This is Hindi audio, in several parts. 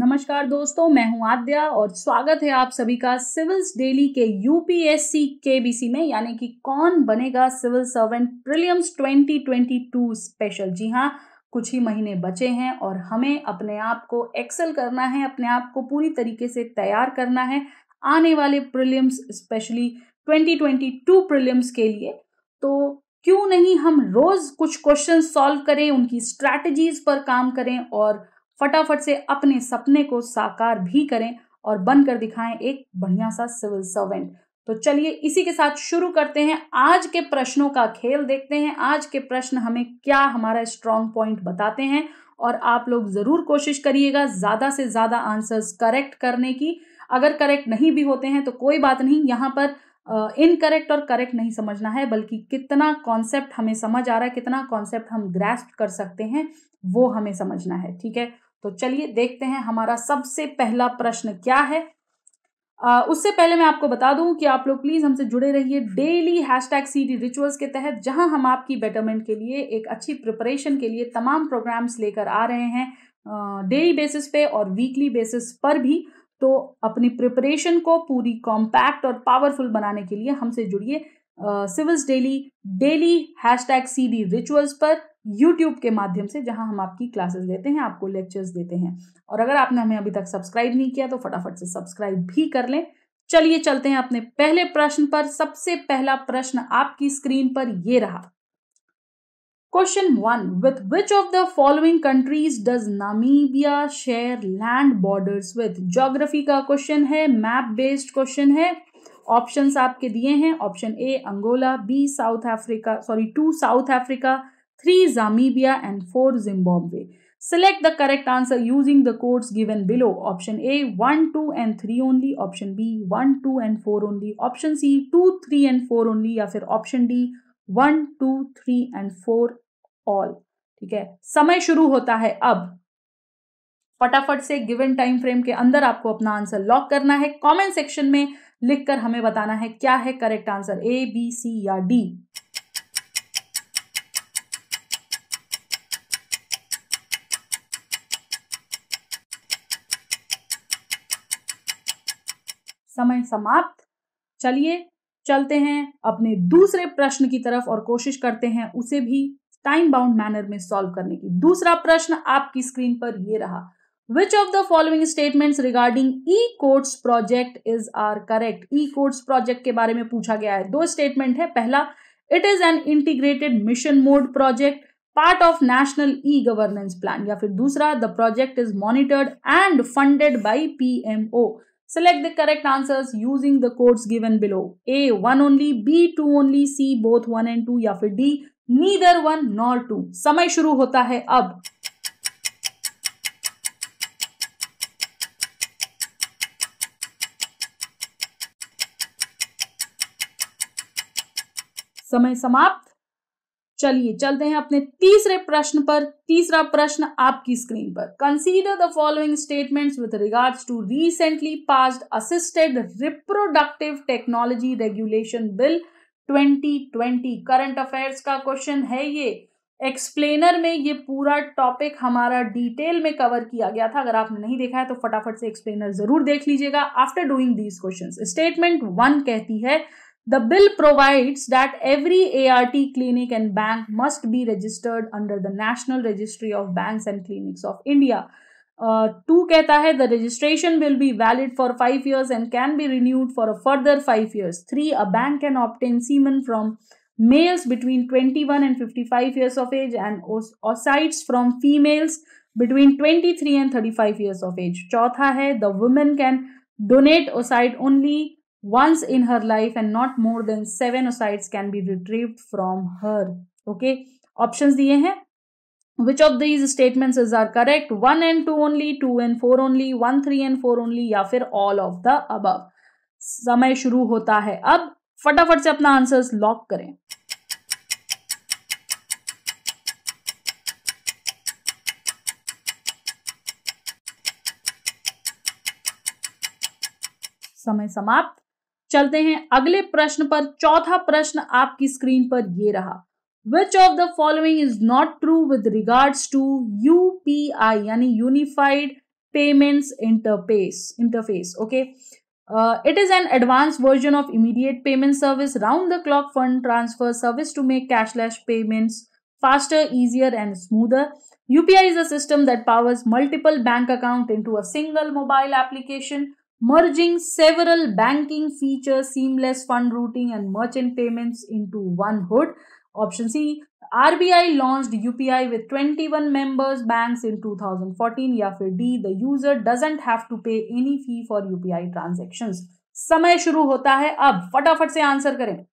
नमस्कार दोस्तों, मैं हूं आद्या और स्वागत है आप सभी का सिविल्स डेली के यूपीएससी केबीसी में, यानी कि कौन बनेगा सिविल सर्वेंट प्रीलिम्स 2022 स्पेशल। जी हाँ, कुछ ही महीने बचे हैं और हमें अपने आप को एक्सेल करना है, अपने आप को पूरी तरीके से तैयार करना है आने वाले प्रीलिम्स, स्पेशली 2022 प्रीलिम्स के लिए। तो क्यों नहीं हम रोज कुछ क्वेश्चन सॉल्व करें, उनकी स्ट्रैटेजीज पर काम करें और फटाफट से अपने सपने को साकार भी करें और बनकर दिखाएं एक बढ़िया सा सिविल सर्वेंट। तो चलिए इसी के साथ शुरू करते हैं। आज के प्रश्नों का खेल देखते हैं। आज के प्रश्न हमें क्या हमारा स्ट्रॉन्ग पॉइंट बताते हैं और आप लोग जरूर कोशिश करिएगा ज्यादा से ज्यादा आंसर्स करेक्ट करने की। अगर करेक्ट नहीं भी होते हैं तो कोई बात नहीं, यहाँ पर इनकरेक्ट और करेक्ट नहीं समझना है, बल्कि कितना कॉन्सेप्ट हमें समझ आ रहा है, कितना कॉन्सेप्ट हम ग्रैस्प कर सकते हैं वो हमें समझना है। ठीक है, तो चलिए देखते हैं हमारा सबसे पहला प्रश्न क्या है। उससे पहले मैं आपको बता दूं कि आप लोग प्लीज हमसे जुड़े रहिए डेली #CD रिचुअल्स के तहत, जहां हम आपकी बेटरमेंट के लिए एक अच्छी प्रिपरेशन के लिए तमाम प्रोग्राम्स लेकर आ रहे हैं डेली बेसिस पे और वीकली बेसिस पर भी। तो अपनी प्रिपरेशन को पूरी कॉम्पैक्ट और पावरफुल बनाने के लिए हमसे जुड़िए सिविल्स डेली #CD रिचुअल्स पर YouTube के माध्यम से, जहां हम आपकी क्लासेस देते हैं, आपको लेक्चर्स देते हैं। और अगर आपने हमें अभी तक सब्सक्राइब नहीं किया तो फटाफट से सब्सक्राइब भी कर लें। चलिए चलते हैं अपने पहले प्रश्न पर। सबसे पहला प्रश्न आपकी स्क्रीन पर ये रहा। Question 1. With which of the following countries does Namibia share land borders with? Geography का क्वेश्चन है, मैप बेस्ड क्वेश्चन है। ऑप्शंस आपके दिए हैं। Option A Angola, B South Africa, 2 South Africa, 3 Zamibia and 4 Zimbabwe. Select the correct answer using the codes given below. Option A 1, 2 and 3 only. Option B 1, 2 and 4 only. Option C 2, 3 and 4 only. या फिर ऑप्शन डी 1, 2, 3 and 4 all. ठीक है, समय शुरू होता है अब। फटाफट से गिवन टाइम फ्रेम के अंदर आपको अपना आंसर लॉक करना है। कमेंट सेक्शन में लिखकर हमें बताना है क्या है करेक्ट आंसर, ए, बी, सी या डी। समय समाप्त। चलिए चलते हैं अपने दूसरे प्रश्न की तरफ और कोशिश करते हैं उसे भी टाइम बाउंड मैनर में सॉल्व करने की। दूसरा प्रश्न आपकी स्क्रीन पर ये रहा। Which of the following statements regarding E-Courts project is are correct? E-Courts project के बारे में पूछा गया है। 2 स्टेटमेंट है। पहला, it is an integrated mission mode project, part of national e-governance plan। या फिर दूसरा, the project is monitored and funded by PMO। Select the correct answers using the codes given below. A 1 only, B 2 only, C both 1 and 2 या फिर D neither 1 nor 2। समय शुरू होता है अब। समय समाप्त। चलिए चलते हैं अपने तीसरे प्रश्न पर। तीसरा प्रश्न आपकी स्क्रीन पर। Consider the following statements with regards to recently passed assisted reproductive technology regulation bill 2020। Current affairs का क्वेश्चन है ये। एक्सप्लेनर में ये पूरा टॉपिक हमारा डिटेल में कवर किया गया था। अगर आपने नहीं देखा है तो फटाफट से एक्सप्लेनर जरूर देख लीजिएगा after doing these questions. Statement 1 कहती है, The bill provides that every ART clinic and bank must be registered under the National Registry of Banks and Clinics of India. 2 कहता है, the registration will be valid for 5 years and can be renewed for a further 5 years. 3, a bank can obtain semen from males between 21 and 55 years of age and oocytes from females between 23 and 35 years of age. 4 है, the woman can donate oocyte only once in her life and not more than 7 oocytes can be retrieved from her. Okay, options दिए हैं। Which of these statements are correct? 1 and 2 only, 2 and 4 only, 1, 3 and 4 only या फिर all of the above। समय शुरू होता है अब। फटाफट से अपना आंसर्स लॉक करें। समय समाप्त। चलते हैं अगले प्रश्न पर। चौथा प्रश्न आपकी स्क्रीन पर ये रहा। Which of the following is not true with regards to UPI यानी unified payments interface. Okay. It is an advanced version of immediate payment service, round the clock fund transfer service to make cashless payments faster, easier and smoother. UPI is a system that powers multiple bank accounts into a single mobile application, merging several banking features, seamless fund routing and merchant payments into one hood. Option C, RBI launched UPI with 21 members banks in 2014. या फिर D, the user doesn't have to pay any fee for UPI transactions. समय शुरू होता है अब, फटाफट से आंसर करें.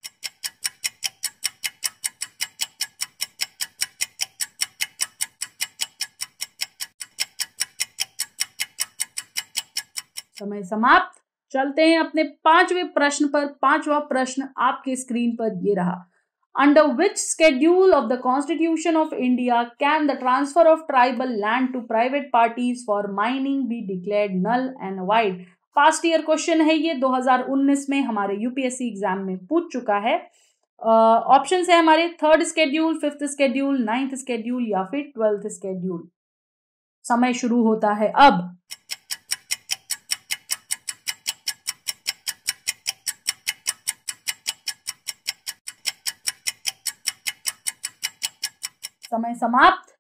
समय समाप्त. चलते हैं अपने पांचवें प्रश्न पर. पांचवा प्रश्न आपके स्क्रीन पर ये रहा. Under which schedule of the Constitution of India can the transfer of tribal land to private parties for mining be declared null and void? Past year question है ये, 2019 में हमारे यूपीएससी एग्जाम में पूछ चुका है. ऑप्शन है हमारे 3rd schedule, 5th schedule, 9th schedule या फिर 12th स्केड्यूल. समय शुरू होता है अब. समय समाप्त.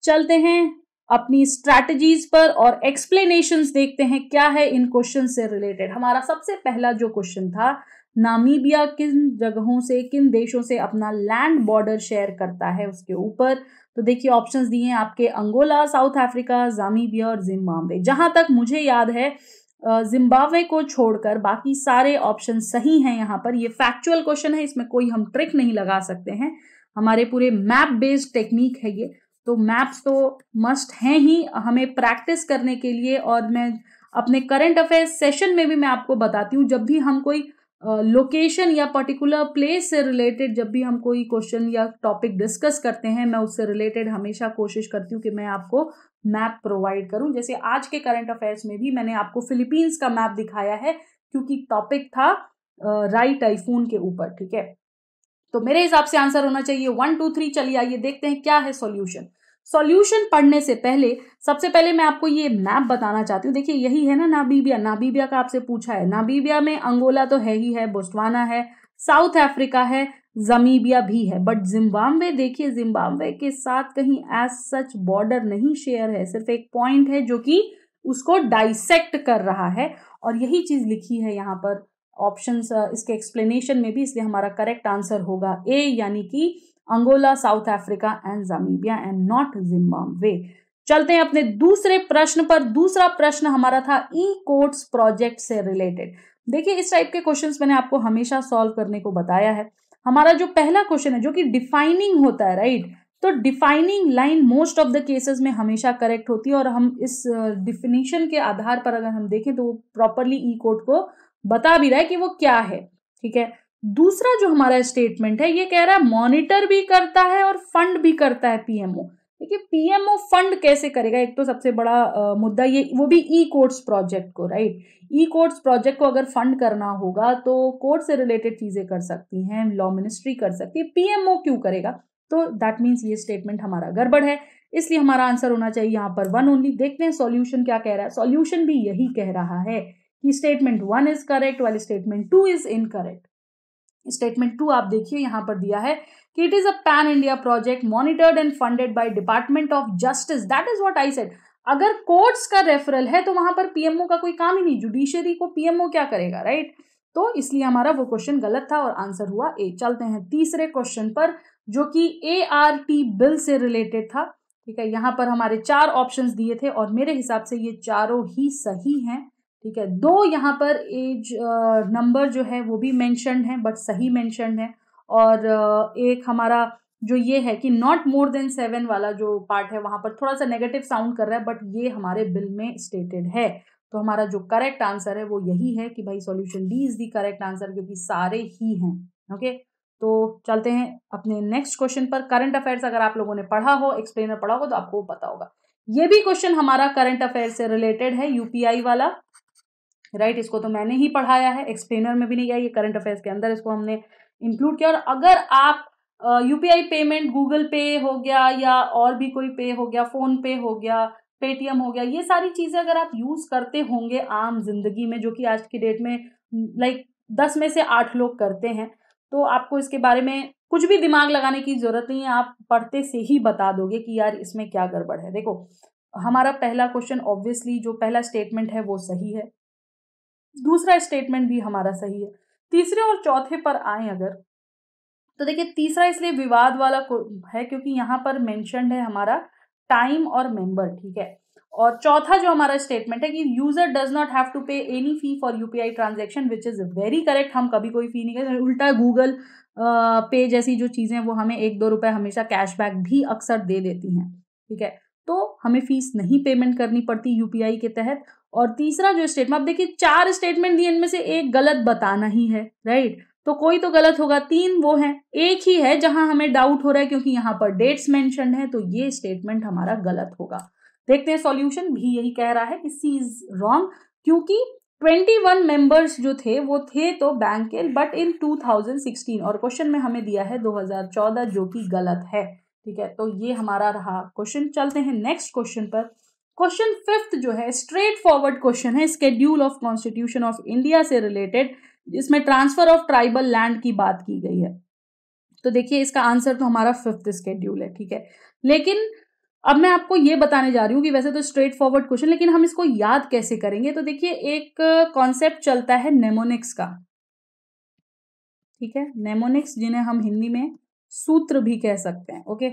चलते हैं अपनी स्ट्रैटेजीज पर और एक्सप्लेनेशंस देखते हैं क्या है इन क्वेश्चन से रिलेटेड. हमारा सबसे पहला जो क्वेश्चन था, नामीबिया किन जगहों से, किन देशों से अपना लैंड बॉर्डर शेयर करता है उसके ऊपर. तो देखिए ऑप्शंस दिए हैं आपके, अंगोला, साउथ अफ्रीका, नामीबिया और जिम्बाब्वे. जहां तक मुझे याद है जिम्बाब्वे को छोड़कर बाकी सारे ऑप्शन सही हैं. यहाँ पर ये फैक्चुअल क्वेश्चन है, इसमें कोई हम ट्रिक नहीं लगा सकते हैं. हमारे पूरे मैप बेस्ड टेक्निक है ये, तो मैप्स तो मस्ट हैं ही हमें प्रैक्टिस करने के लिए. और मैं अपने करंट अफेयर्स सेशन में भी मैं आपको बताती हूँ, जब भी हम कोई लोकेशन या पर्टिकुलर प्लेस से रिलेटेड जब भी हम कोई क्वेश्चन या टॉपिक डिस्कस करते हैं, मैं उससे रिलेटेड हमेशा कोशिश करती हूँ कि मैं आपको मैप प्रोवाइड करूँ. जैसे आज के करंट अफेयर्स में भी मैंने आपको फिलीपींस का मैप दिखाया है, क्योंकि टॉपिक था राई टाइफून के ऊपर. ठीक है, तो मेरे हिसाब से आंसर होना चाहिए 1 2 3. चलिए आइए देखते हैं क्या है सॉल्यूशन. सॉल्यूशन पढ़ने से पहले सबसे पहले मैं आपको ये मैप बताना चाहती हूँ. देखिए यही है ना नामीबिया. नामीबिया का आपसे पूछा है. नामीबिया में अंगोला तो है ही है, बोस्टवाना है, साउथ अफ्रीका है, जमीबिया भी है. बट जिम्बाब्वे, देखिए जिम्बाब्वे के साथ कहीं एज सच बॉर्डर नहीं शेयर है, सिर्फ एक पॉइंट है जो कि उसको डाइसेक्ट कर रहा है. और यही चीज लिखी है यहाँ पर ऑप्शंस इसके एक्सप्लेनेशन में भी, इसलिए हमारा करेक्ट आंसर होगा ए, यानी कि Angola, South Africa and Namibia and not Zimbabwe. चलते हैं अपने दूसरे प्रश्न पर. दूसरा प्रश्न हमारा था ई कोर्ट्स प्रोजेक्ट से रिलेटेड. देखिए इस टाइप के क्वेश्चंस मैंने आपको हमेशा सॉल्व करने को बताया है. हमारा जो पहला क्वेश्चन है जो कि डिफाइनिंग होता है, राइट, तो defining line most of the cases में हमेशा करेक्ट होती है. और हम इस डिफिनीशन के आधार पर अगर हम देखें तो वो प्रॉपरली ई कोर्ट को बता भी रहा है कि वो क्या है. ठीक है, दूसरा जो हमारा स्टेटमेंट है ये कह रहा है मॉनिटर भी करता है और फंड भी करता है पीएमओ. देखिए पीएमओ फंड कैसे करेगा, एक तो सबसे बड़ा मुद्दा ये, वो भी ई कोर्ट्स प्रोजेक्ट को, राइट. ई कोर्ट्स प्रोजेक्ट को अगर फंड करना होगा तो कोर्ट से रिलेटेड चीजें कर सकती हैं, लॉ मिनिस्ट्री कर सकती है, पीएमओ क्यों करेगा. तो दैट मीन्स ये स्टेटमेंट हमारा गड़बड़ है, इसलिए हमारा आंसर होना चाहिए यहाँ पर 1 ओनली. देखते हैं सॉल्यूशन क्या कह रहा है. सॉल्यूशन भी यही कह रहा है कि स्टेटमेंट 1 इज करेक्ट वाली स्टेटमेंट 2 इज इनकरेक्ट. स्टेटमेंट 2 आप देखिए यहां पर दिया है कि it is a pan India project monitored and funded by department of justice. That is what I said. अगर कोर्ट्स का रेफरल है तो वहां पर पीएमओ का कोई काम ही नहीं, जुडिशरी को पीएमओ क्या करेगा, राइट. तो इसलिए हमारा वो क्वेश्चन गलत था और आंसर हुआ ए. चलते हैं तीसरे क्वेश्चन पर जो कि एआरटी बिल से रिलेटेड था. ठीक है, यहाँ पर हमारे 4 ऑप्शंस दिए थे और मेरे हिसाब से ये चारों ही सही हैं. ठीक है, 2 यहाँ पर एज नंबर जो है वो भी मेंशन्ड है बट सही मेंशन्ड है. और एक हमारा जो ये है कि नॉट मोर देन 7 वाला जो पार्ट है वहां पर थोड़ा सा नेगेटिव साउंड कर रहा है, बट ये हमारे बिल में स्टेटेड है. तो हमारा जो करेक्ट आंसर है वो यही है कि भाई solution D is the correct answer, क्योंकि सारे ही हैं. ओके, तो चलते हैं अपने नेक्स्ट क्वेश्चन पर. करंट अफेयर्स अगर आप लोगों ने पढ़ा हो, एक्सप्लेनर पढ़ा हो, तो आपको पता होगा. ये भी क्वेश्चन हमारा करंट अफेयर से रिलेटेड है, यूपीआई वाला, राइट. इसको तो मैंने ही पढ़ाया है, एक्सप्लेनर में भी नहीं गया, ये करंट अफेयर्स के अंदर इसको हमने इंक्लूड किया. और अगर आप यूपीआई पेमेंट गूगल पे हो गया या और भी कोई पे हो गया, फोन पे हो गया, पेटीएम हो गया, ये सारी चीजें अगर आप यूज करते होंगे आम जिंदगी में, जो कि आज की डेट में लाइक 10 में से 8 लोग करते हैं, तो आपको इसके बारे में कुछ भी दिमाग लगाने की जरूरत नहीं है, आप पढ़ते से ही बता दोगे कि यार इसमें क्या गड़बड़ है। देखो हमारा पहला क्वेश्चन ऑब्वियसली जो पहला स्टेटमेंट है वो सही है, दूसरा स्टेटमेंट भी हमारा सही है। तीसरे और चौथे पर आए अगर, तो देखिए तीसरा इसलिए विवाद वाला है क्योंकि यहाँ पर मेंशन्ड है हमारा टाइम और मेंबर, ठीक है। और चौथा जो हमारा स्टेटमेंट है कि user does not have to pay any fee for UPI transaction, which is very correct. हम कभी कोई फी नहीं करते, उल्टा गूगल पे जैसी जो चीजें वो हमें 1-2 रुपए हमेशा कैशबैक भी अक्सर दे देती हैं, ठीक है। तो हमें फीस नहीं पेमेंट करनी पड़ती यूपीआई के तहत। और तीसरा जो स्टेटमेंट, अब देखिए 4 स्टेटमेंट दिए, इनमें से एक गलत बताना ही है, राइट। तो कोई तो गलत होगा, 3 वो हैं, एक ही है जहां हमें डाउट हो रहा है क्योंकि यहाँ पर डेट्स मेंशन है, तो ये स्टेटमेंट हमारा गलत होगा। देखते हैं सॉल्यूशन भी यही कह रहा है कि सी इज रॉन्ग, क्योंकि 21 मेंबर्स जो थे वो थे तो बैंक के, बट इन 2016, और क्वेश्चन में हमें दिया है 2014 जो कि गलत है, ठीक है। तो ये हमारा रहा क्वेश्चन। चलते हैं नेक्स्ट क्वेश्चन पर। क्वेश्चन 5th जो है स्ट्रेट फॉरवर्ड क्वेश्चन है, schedule of constitution of India से रिलेटेड, जिसमें ट्रांसफर ऑफ ट्राइबल लैंड की बात की गई है। तो देखिए इसका आंसर तो हमारा 5th स्केड्यूल है, ठीक है। लेकिन अब मैं आपको ये बताने जा रही हूँ कि वैसे तो स्ट्रेट फॉरवर्ड क्वेश्चन, लेकिन हम इसको याद कैसे करेंगे। तो देखिए एक कॉन्सेप्ट चलता है नेमोनिक्स का, ठीक है, नेमोनिक्स जिन्हें हम हिंदी में सूत्र भी कह सकते हैं, ओके।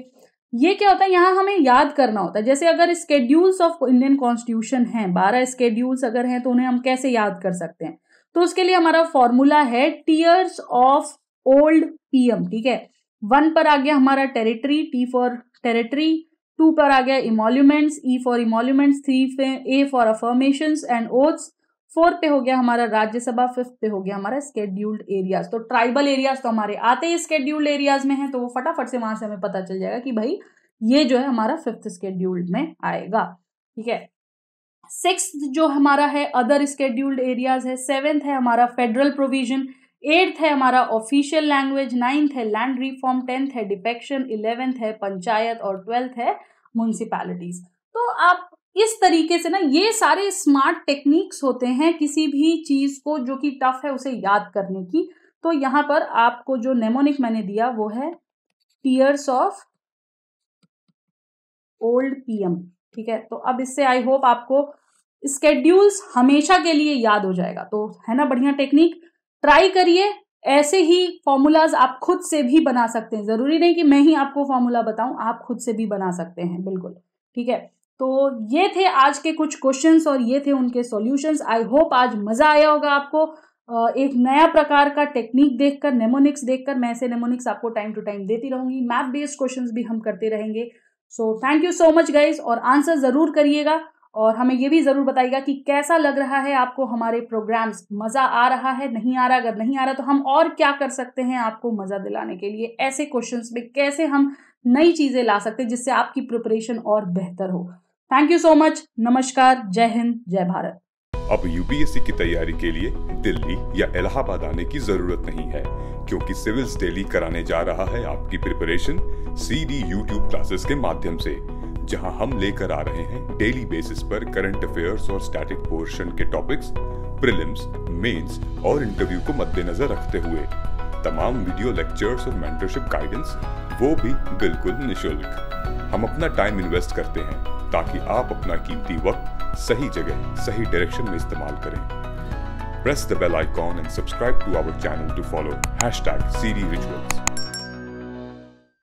ये क्या होता है, यहाँ हमें याद करना होता है। जैसे अगर स्केड्यूल्स ऑफ इंडियन कॉन्स्टिट्यूशन हैं, 12 स्केड्यूल्स अगर हैं, तो उन्हें हम कैसे याद कर सकते हैं। तो उसके लिए हमारा फॉर्मूला है टीयर्स ऑफ ओल्ड पीएम, ठीक है। 1 पर आ गया हमारा टेरिटरी, टी फॉर टेरिटरी, 2 पर आ गया इमोल्यूमेंट्स, ई फॉर इमोल्यूमेंट्स, 3 पे A for affirmations and oaths, 4 पे हो गया हमारा राज्यसभा, 5th पे हो गया हमारा स्केड्यूल्ड एरियाज। तो ट्राइबल एरियाज तो हमारे आते ही स्केड्यूल्ड एरियाज में है, तो वो फटाफट से वहां से हमें पता चल जाएगा कि भाई ये जो है हमारा 5th स्केड्यूल्ड में आएगा, ठीक है। 6th जो हमारा है अदर स्केड्यूल्ड एरियाज है, 7th है हमारा फेडरल प्रोविजन, 8th है हमारा ऑफिशियल लैंग्वेज, 9th है लैंड रिफॉर्म, 10th है डिपेक्शन, 11th है पंचायत और 12th है म्युनिसिपैलिटीज। तो आप इस तरीके से ना, ये सारे स्मार्ट टेक्निक्स होते हैं किसी भी चीज को जो कि टफ है उसे याद करने की। तो यहाँ पर आपको जो नेमोनिक मैंने दिया वो है टीयर्स ऑफ ओल्ड पीएम, ठीक है। तो अब इससे आई होप आपको स्केड्यूल्स हमेशा के लिए याद हो जाएगा। तो है ना बढ़िया टेक्निक, ट्राई करिए। ऐसे ही फॉर्मूलाज आप खुद से भी बना सकते हैं, जरूरी नहीं कि मैं ही आपको फॉर्मूला बताऊं, आप खुद से भी बना सकते हैं, बिल्कुल, ठीक है। तो ये थे आज के कुछ क्वेश्चंस और ये थे उनके सॉल्यूशंस। आई होप आज मजा आया होगा आपको एक नया प्रकार का टेक्निक देखकर, नेमोनिक्स देखकर। मैं ऐसे नेमोनिक्स आपको टाइम टू टाइम देती रहूंगी, मैथ बेस्ड क्वेश्चंस भी हम करते रहेंगे। So thank you so much guys, और आंसर जरूर करिएगा और हमें ये भी जरूर बताइएगा कि कैसा लग रहा है आपको हमारे प्रोग्राम्स, मजा आ रहा है, नहीं आ रहा। अगर नहीं आ रहा तो हम और क्या कर सकते हैं आपको मजा दिलाने के लिए, ऐसे क्वेश्चंस में कैसे हम नई चीजें ला सकते हैं जिससे आपकी प्रिपरेशन और बेहतर हो। थैंक यू सो मच, नमस्कार, जय हिंद, जय भारत। अब यूपीएससी की तैयारी के लिए दिल्ली या इलाहाबाद आने की जरूरत नहीं है, क्योंकि सिविल्स डेली कराने जा रहा है आपकी प्रिपरेशन सीडी यूट्यूब क्लासेस के माध्यम से, जहां हम लेकर आ रहे हैं डेली बेसिस पर करंट अफेयर्स और स्टैटिक पोर्शन के टॉपिक्स, प्रीलिम्स, मेंस और इंटरव्यू को मद्देनजर रखते हुए तमाम वीडियो लेक्चर्स और मेंटरशिप गाइडेंस, वो भी बिल्कुल निःशुल्क। हम अपना टाइम इन्वेस्ट करते हैं ताकि आप अपना कीमती वक्त सही जगह, सही डायरेक्शन में इस्तेमाल करें। Press the bell icon and subscribe to our channel to follow #CD Rituals.